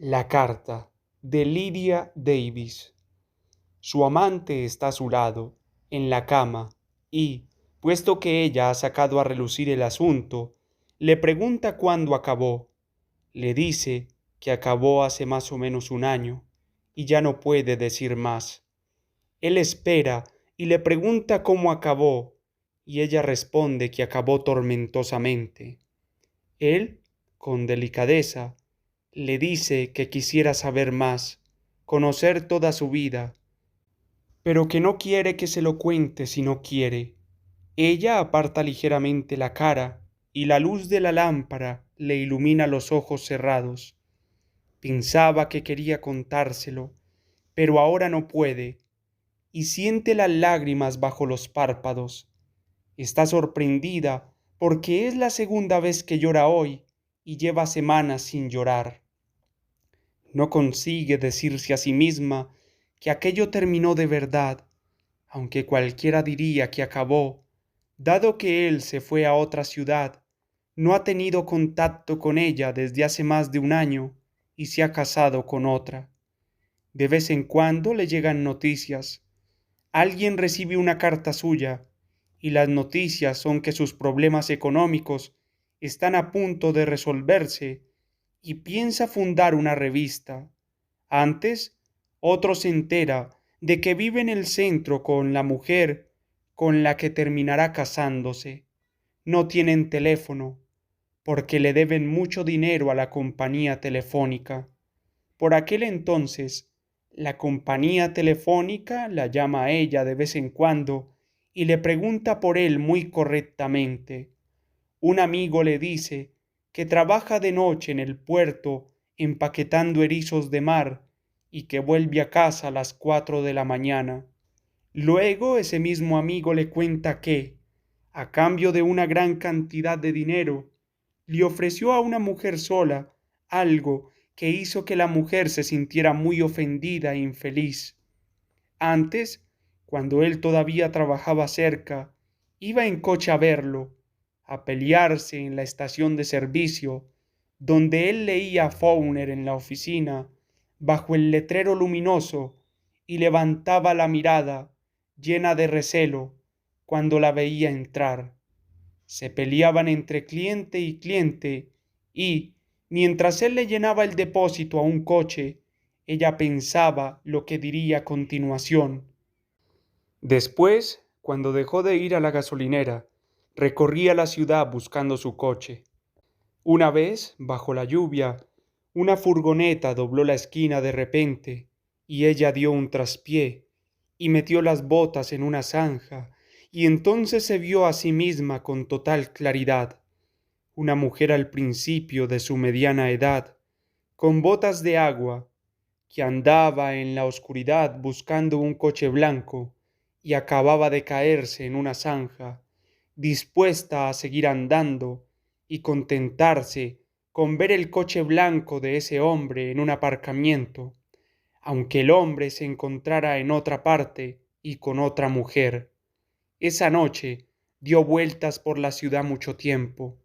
La carta de Lydia Davis. Su amante está a su lado, en la cama, y, puesto que ella ha sacado a relucir el asunto, le pregunta cuándo acabó. Le dice que acabó hace más o menos un año, y ya no puede decir más. Él espera y le pregunta cómo acabó, y ella responde que acabó tormentosamente. Él, con delicadeza, le dice que quisiera saber más, conocer toda su vida, pero que no quiere que se lo cuente si no quiere. Ella aparta ligeramente la cara y la luz de la lámpara le ilumina los ojos cerrados. Pensaba que quería contárselo, pero ahora no puede, y siente las lágrimas bajo los párpados. Está sorprendida porque es la segunda vez que llora hoy y lleva semanas sin llorar. No consigue decirse a sí misma que aquello terminó de verdad, aunque cualquiera diría que acabó, dado que él se fue a otra ciudad, no ha tenido contacto con ella desde hace más de un año y se ha casado con otra. De vez en cuando le llegan noticias. Alguien recibe una carta suya y las noticias son que sus problemas económicos están a punto de resolverse y piensa fundar una revista. Antes, otro se entera de que vive en el centro con la mujer con la que terminará casándose. No tienen teléfono, porque le deben mucho dinero a la compañía telefónica. Por aquel entonces, la compañía telefónica la llama a ella de vez en cuando y le pregunta por él muy correctamente. Un amigo le dice que trabaja de noche en el puerto empaquetando erizos de mar y que vuelve a casa a las 4 de la mañana. Luego ese mismo amigo le cuenta que, a cambio de una gran cantidad de dinero, le ofreció a una mujer sola algo que hizo que la mujer se sintiera muy ofendida e infeliz. Antes, cuando él todavía trabajaba cerca, iba en coche a verlo, a pelearse en la estación de servicio, donde él leía a Fowler en la oficina, bajo el letrero luminoso, y levantaba la mirada, llena de recelo, cuando la veía entrar. Se peleaban entre cliente y cliente, y, mientras él le llenaba el depósito a un coche, ella pensaba lo que diría a continuación. Después, cuando dejó de ir a la gasolinera, recorría la ciudad buscando su coche. Una vez, bajo la lluvia, una furgoneta dobló la esquina de repente y ella dio un traspié y metió las botas en una zanja y entonces se vio a sí misma con total claridad. Una mujer al principio de su mediana edad, con botas de agua, que andaba en la oscuridad buscando un coche blanco y acababa de caerse en una zanja, dispuesta a seguir andando y contentarse con ver el coche blanco de ese hombre en un aparcamiento, aunque el hombre se encontrara en otra parte y con otra mujer. Esa noche dio vueltas por la ciudad mucho tiempo,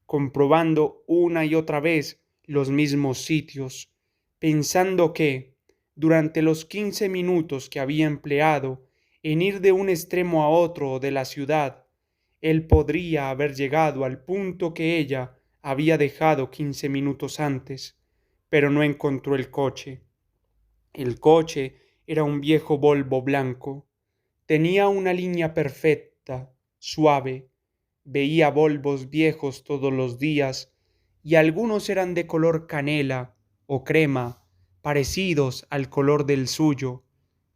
comprobando una y otra vez los mismos sitios, pensando que, durante los 15 minutos que había empleado en ir de un extremo a otro de la ciudad, él podría haber llegado al punto que ella había dejado 15 minutos antes, pero no encontró el coche. El coche era un viejo Volvo blanco. Tenía una línea perfecta, suave. Veía Volvos viejos todos los días y algunos eran de color canela o crema, parecidos al color del suyo,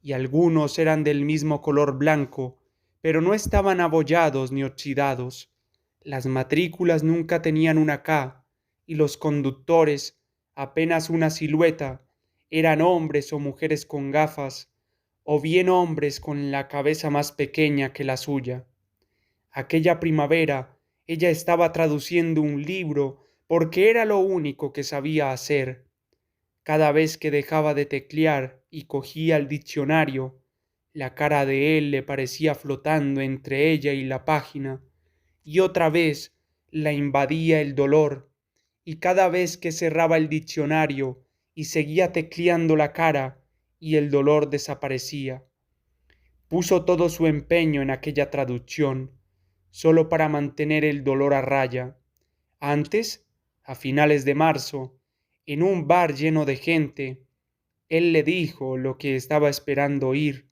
y algunos eran del mismo color blanco, pero no estaban abollados ni oxidados. Las matrículas nunca tenían una K y los conductores, apenas una silueta, eran hombres o mujeres con gafas, o bien hombres con la cabeza más pequeña que la suya. Aquella primavera ella estaba traduciendo un libro porque era lo único que sabía hacer. Cada vez que dejaba de teclear y cogía el diccionario, la cara de él le parecía flotando entre ella y la página, y otra vez la invadía el dolor, y cada vez que cerraba el diccionario y seguía tecleando la cara y el dolor desaparecía. Puso todo su empeño en aquella traducción, solo para mantener el dolor a raya. Antes, a finales de marzo, en un bar lleno de gente, él le dijo lo que estaba esperando oír,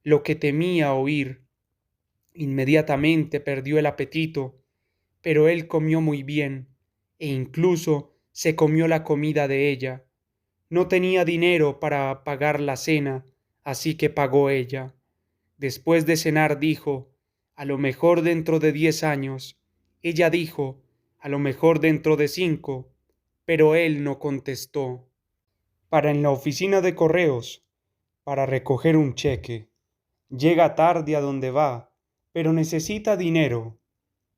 lo que temía oír. Inmediatamente perdió el apetito, pero él comió muy bien, e incluso se comió la comida de ella. No tenía dinero para pagar la cena, así que pagó ella. Después de cenar dijo, a lo mejor dentro de 10 años. Ella dijo, a lo mejor dentro de 5, pero él no contestó. Para en la oficina de correos, para recoger un cheque. Llega tarde a donde va, pero necesita dinero.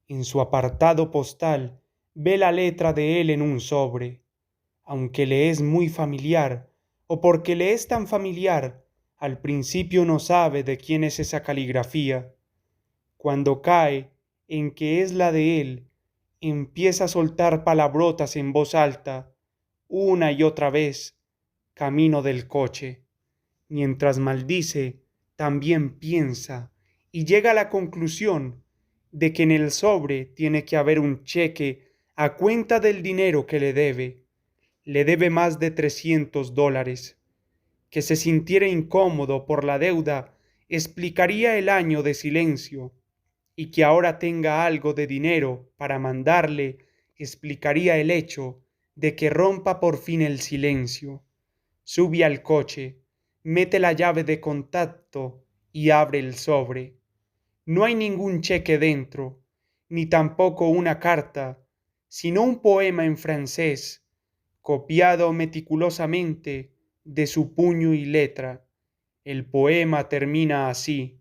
En su apartado postal ve la letra de él en un sobre. Aunque le es muy familiar, o porque le es tan familiar, al principio no sabe de quién es esa caligrafía. Cuando cae en que es la de él, empieza a soltar palabrotas en voz alta, una y otra vez, camino del coche. Mientras maldice, también piensa y llega a la conclusión de que en el sobre tiene que haber un cheque a cuenta del dinero que le debe. Le debe más de $300. Que se sintiera incómodo por la deuda explicaría el año de silencio, y que ahora tenga algo de dinero para mandarle explicaría el hecho de que rompa por fin el silencio. Sube al coche, mete la llave de contacto y abre el sobre. No hay ningún cheque dentro, ni tampoco una carta, sino un poema en francés, copiado meticulosamente de su puño y letra. El poema termina así: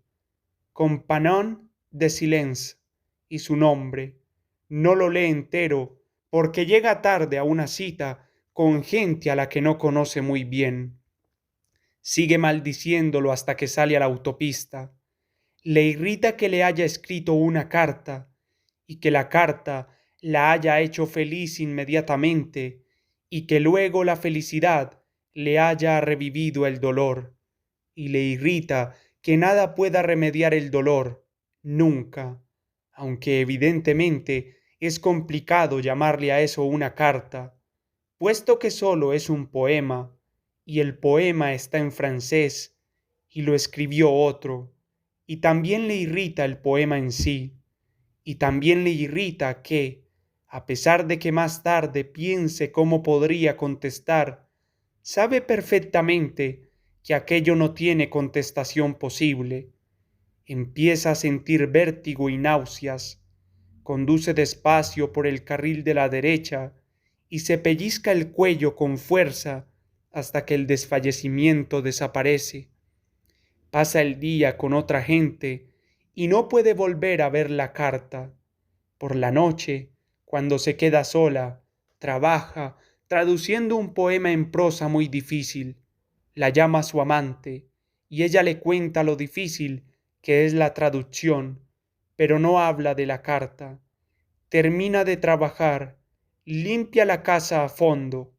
Compagnon de Silence, y su nombre. No lo lee entero porque llega tarde a una cita con gente a la que no conoce muy bien. Sigue maldiciéndolo hasta que sale a la autopista. Le irrita que le haya escrito una carta y que la carta la haya hecho feliz inmediatamente y que luego la felicidad le haya revivido el dolor. Y le irrita que nada pueda remediar el dolor, nunca, aunque evidentemente es complicado llamarle a eso una carta, puesto que solo es un poema, y el poema está en francés, y lo escribió otro, y también le irrita el poema en sí, y también le irrita que, a pesar de que más tarde piense cómo podría contestar, sabe perfectamente que aquello no tiene contestación posible. Empieza a sentir vértigo y náuseas. Conduce despacio por el carril de la derecha y se pellizca el cuello con fuerza hasta que el desfallecimiento desaparece. Pasa el día con otra gente y no puede volver a ver la carta. Por la noche, cuando se queda sola, trabaja traduciendo un poema en prosa muy difícil. La llama su amante y ella le cuenta lo difícil que es la traducción, pero no habla de la carta. Termina de trabajar, limpia la casa a fondo,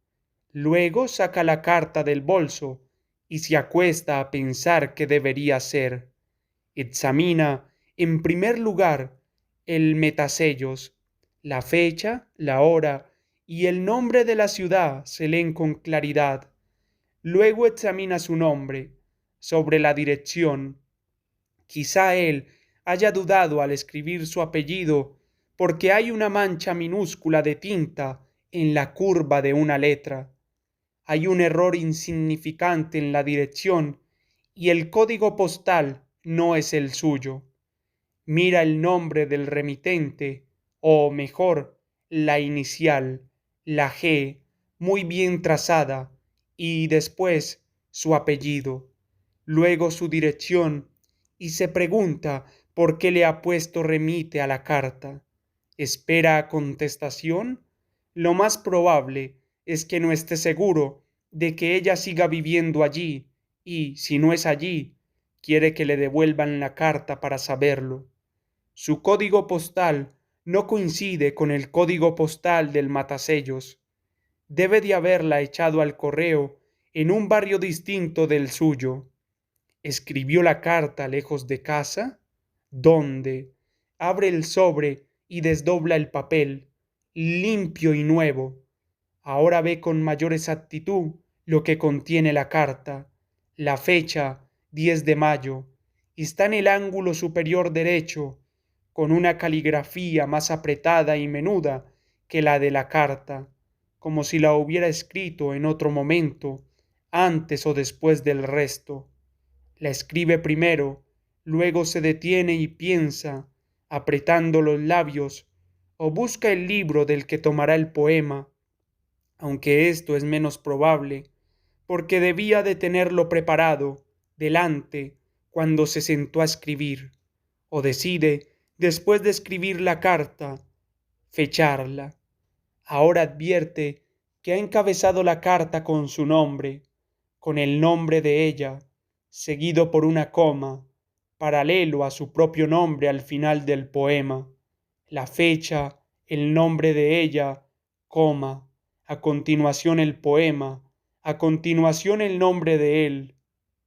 luego saca la carta del bolso y se acuesta a pensar qué debería hacer. Examina, en primer lugar, el metasellos. La fecha, la hora y el nombre de la ciudad se leen con claridad. Luego examina su nombre. Sobre la dirección. Quizá él haya dudado al escribir su apellido porque hay una mancha minúscula de tinta en la curva de una letra. Hay un error insignificante en la dirección y el código postal no es el suyo. Mira el nombre del remitente, o mejor, la inicial, la G, muy bien trazada, y después su apellido, luego su dirección, y se pregunta por qué le ha puesto remite a la carta. ¿Espera contestación? Lo más probable es que no esté seguro de que ella siga viviendo allí y, si no es allí, quiere que le devuelvan la carta para saberlo. Su código postal no coincide con el código postal del matasellos. Debe de haberla echado al correo en un barrio distinto del suyo. ¿Escribió la carta lejos de casa? ¿Dónde? Abre el sobre y desdobla el papel, limpio y nuevo. Ahora ve con mayor exactitud lo que contiene la carta. La fecha, 10 de mayo, está en el ángulo superior derecho, con una caligrafía más apretada y menuda que la de la carta, como si la hubiera escrito en otro momento, antes o después del resto. La escribe primero, luego se detiene y piensa, apretando los labios, o busca el libro del que tomará el poema, aunque esto es menos probable, porque debía de tenerlo preparado delante cuando se sentó a escribir, o decide, después de escribir la carta, fecharla. Ahora advierte que ha encabezado la carta con su nombre, con el nombre de ella, seguido por una coma, paralelo a su propio nombre al final del poema, la fecha, el nombre de ella, coma, a continuación el poema, a continuación el nombre de él,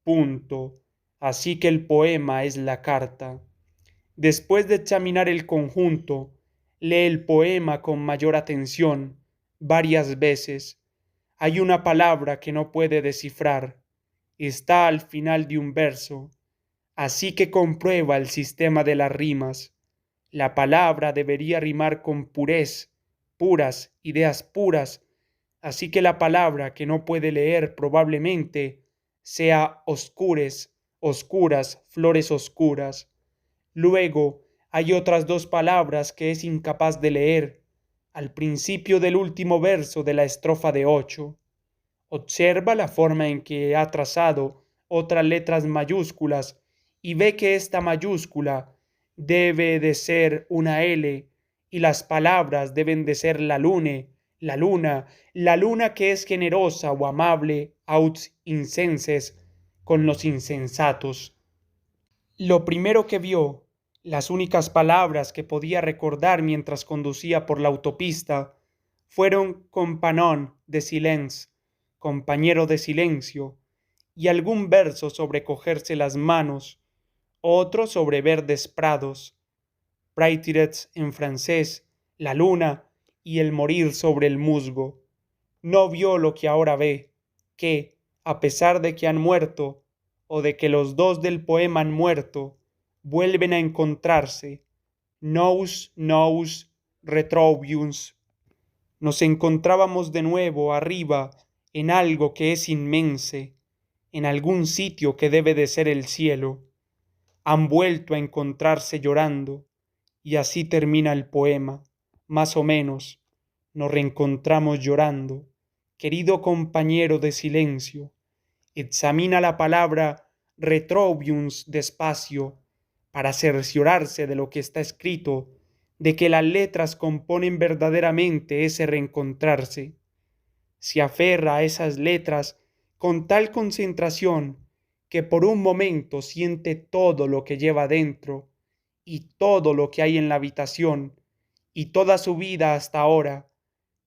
punto. Así que el poema es la carta. Después de examinar el conjunto, lee el poema con mayor atención varias veces. Hay una palabra que no puede descifrar. Está al final de un verso. Así que comprueba el sistema de las rimas. La palabra debería rimar con purez, puras, ideas puras. Así que la palabra que no puede leer probablemente sea oscures, oscuras, flores oscuras. Luego hay otras dos palabras que es incapaz de leer, al principio del último verso de la estrofa de 8. Observa la forma en que ha trazado otras letras mayúsculas y ve que esta mayúscula debe de ser una L y las palabras deben de ser la luna que es generosa o amable aux incenses con los insensatos. Lo primero que vio, las únicas palabras que podía recordar mientras conducía por la autopista, fueron compagnon de silence, compañero de silencio, y algún verso sobre cogerse las manos, otro sobre verdes prados, Pratirets en francés, la luna y el morir sobre el musgo. No vio lo que ahora ve, que, a pesar de que han muerto, o de que los dos del poema han muerto, vuelven a encontrarse. Nous retroviums. Nos encontrábamos de nuevo arriba en algo que es inmense, en algún sitio que debe de ser el cielo. Han vuelto a encontrarse llorando, y así termina el poema, más o menos. Nos reencontramos llorando. Querido compañero de silencio, examina la palabra retroviums despacio para cerciorarse de lo que está escrito, de que las letras componen verdaderamente ese reencontrarse. Se aferra a esas letras con tal concentración que por un momento siente todo lo que lleva dentro y todo lo que hay en la habitación y toda su vida hasta ahora,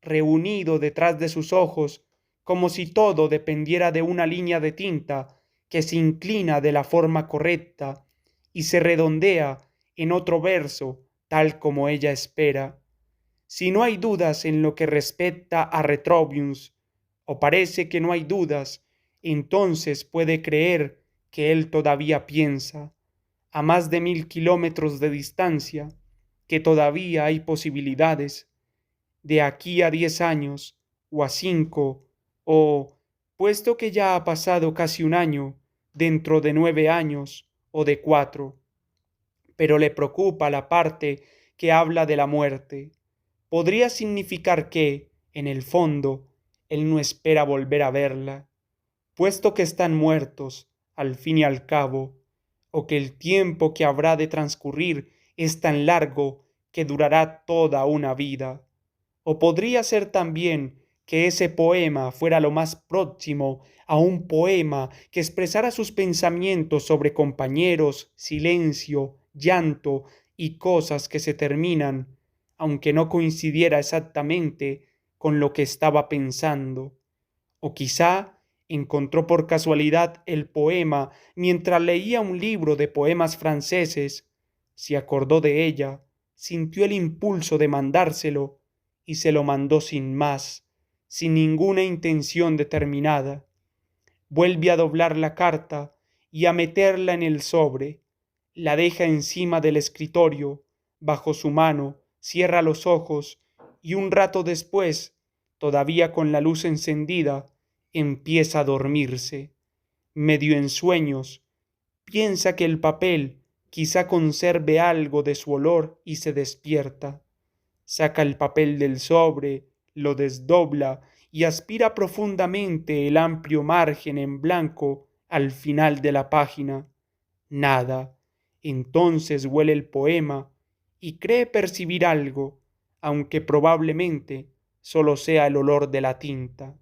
reunido detrás de sus ojos, como si todo dependiera de una línea de tinta que se inclina de la forma correcta y se redondea en otro verso tal como ella espera. Si no hay dudas en lo que respecta a Retrovius, o parece que no hay dudas, entonces puede creer que él todavía piensa, a más de 1000 kilómetros de distancia, que todavía hay posibilidades, de aquí a 10 años, o a 5, o, puesto que ya ha pasado casi un año, dentro de 9 años, o de 4. Pero le preocupa la parte que habla de la muerte. Podría significar que, en el fondo, él no espera volver a verla, puesto que están muertos, al fin y al cabo, o que el tiempo que habrá de transcurrir es tan largo que durará toda una vida. O podría ser también que ese poema fuera lo más próximo a un poema que expresara sus pensamientos sobre compañeros, silencio, llanto y cosas que se terminan, aunque no coincidiera exactamente con lo que estaba pensando, o quizá encontró por casualidad el poema mientras leía un libro de poemas franceses, se acordó de ella, sintió el impulso de mandárselo y se lo mandó sin más, sin ninguna intención determinada. Vuelve a doblar la carta y a meterla en el sobre, la deja encima del escritorio, bajo su mano, cierra los ojos y un rato después, todavía con la luz encendida, empieza a dormirse. Medio en sueños, piensa que el papel quizá conserve algo de su olor y se despierta. Saca el papel del sobre, lo desdobla y aspira profundamente el amplio margen en blanco al final de la página. Nada. Entonces huele el poema y cree percibir algo, aunque probablemente solo sea el olor de la tinta.